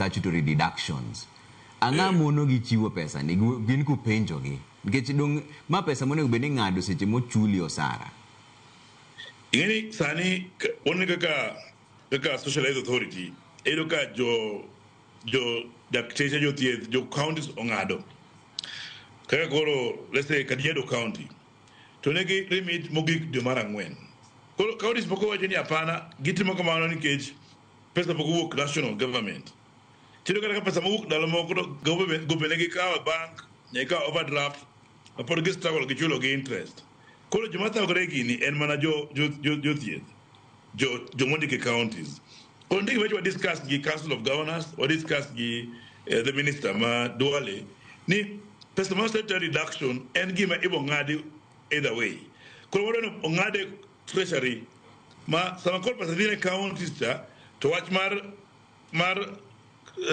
statutory deductions. Anga mono gi chiwo pesa ni gin ku penjo gi. Nikech dong ma pesa monego bed ni ng'ado seche mochuli osara. Ingeni sani one kaka socialized authority edo ka jo dakteche jo thieth jo counties ong'ado. Kaka koro let's say Kajiado County to negi remit mogik dwe mar ang'wen. Koro counties pok owacho ni hapana gitimo kamano nikech pesa pok owuok national government. Chido kata ka pesa mowuok dalo moko to gope negi kawo bank nyaka overdraft apod gi struggle gi chulo gi interest. Koro joma thagore gini en mana jo thieth jo mondike counties. Koro ndiki weche wa discuss gi Council of Governors wa discuss gi the minister ma Duale ni pesa ma statutory reduction en gima ibo ng'adi either way. Koro wadwani ong'ade treasury ma sama koro pesa dhine counties cha to wach mar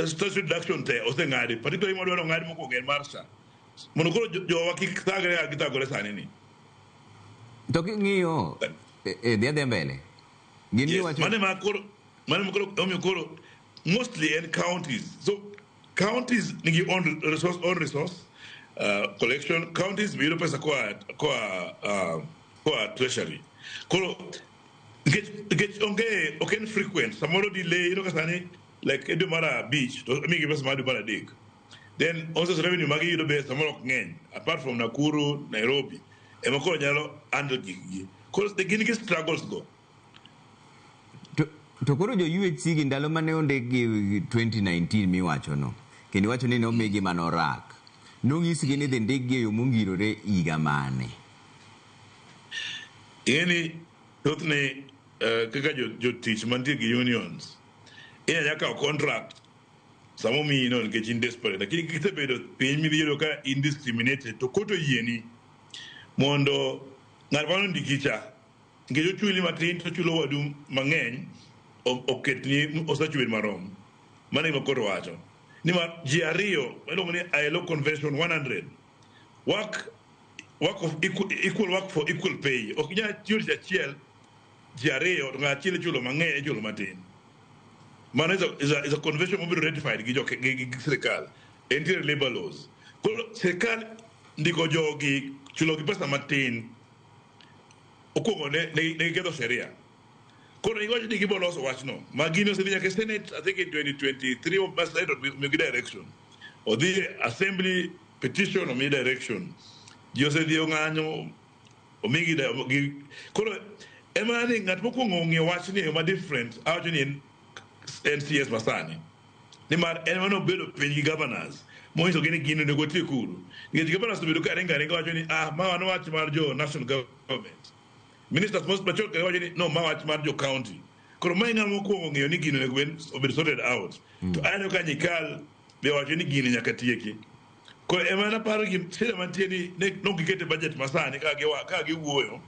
statutory reduction te oseng'adi particularly wadwani ong'adi mokwongo en mar SHA mondo koro jowa kik thagore sani ni. To king'iyo dhi mbele gini wacho mane makoro mostly in counties, so counties nigi own resource collection. Counties biro pesa kwa treasury koro get onge okay frequent samoro delay kasani like edo mara beach to mi give us madu mara dig then also revenue magi yudo be samoro ng'eny apart from Nakuru, Nairobi emakoro nyalo handle gigi koro the gini struggles go. To koro jo UHC gi ndalo mane ondik gi 2019 miwacho no kendo wacho ni nomigi manorak nong'isi gi ni dhi ndik gi yo mongirore higa mane. Eni thothne kaka jotich mantie gi unions inyalo kawo contract samo miyi no nikech in desperate lakini kisebedo piny midhi yudo ka indiscriminated to koto yieni mondo ng'at mano ndiki cha nikech ochuli matin to chulo wadu mang'eny oketni osechwel marom. Mano gima koro wacho ni ma ji ariyo iluongo ni ILO Convention 100 work of equal work for equal pay. Ok inyal tiyo tich achiel ji ariyo to ng'at achiel chulo mang'eny chulo matin. Mano is a convention mobiro ratified gi sirikal. Entiere labor laws. Koro sirikal ndiko jogi chulo gi pesa matin okwongo ne ketho sheria. Koro iwacho ni gibo loso wachno ma gino osedhi nyaka Senate I think in 2023 or Senate omiyogi direction odhi assembly petition omiyi direction ji osedhi ong'anyo omigi koro ema ni ng'at mokwongo ong'eyo wachni ma different awacho ni en NCS masani nimar en mano bedo piny gi governors monyiso gi ni gino onego otie kuru nikech governors obedo ka aringa wacho ni ma wan wach mar jo national government. Ministers most mature kare wacho ni no ma wach mar jo county. Koro mai ng'ama mokwongo ng'eyo ni gino obedo sorted out. To aneno ka nyikal be wacho ni gino nyaka tieki. Koro ema naparo gi shida mantie ni nokikete budget masani ka giwuoyo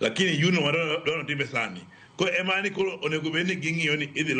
lakini yuno wadwano time sani. Koro ema ni koro onego bed ni ging'iyo ni idhi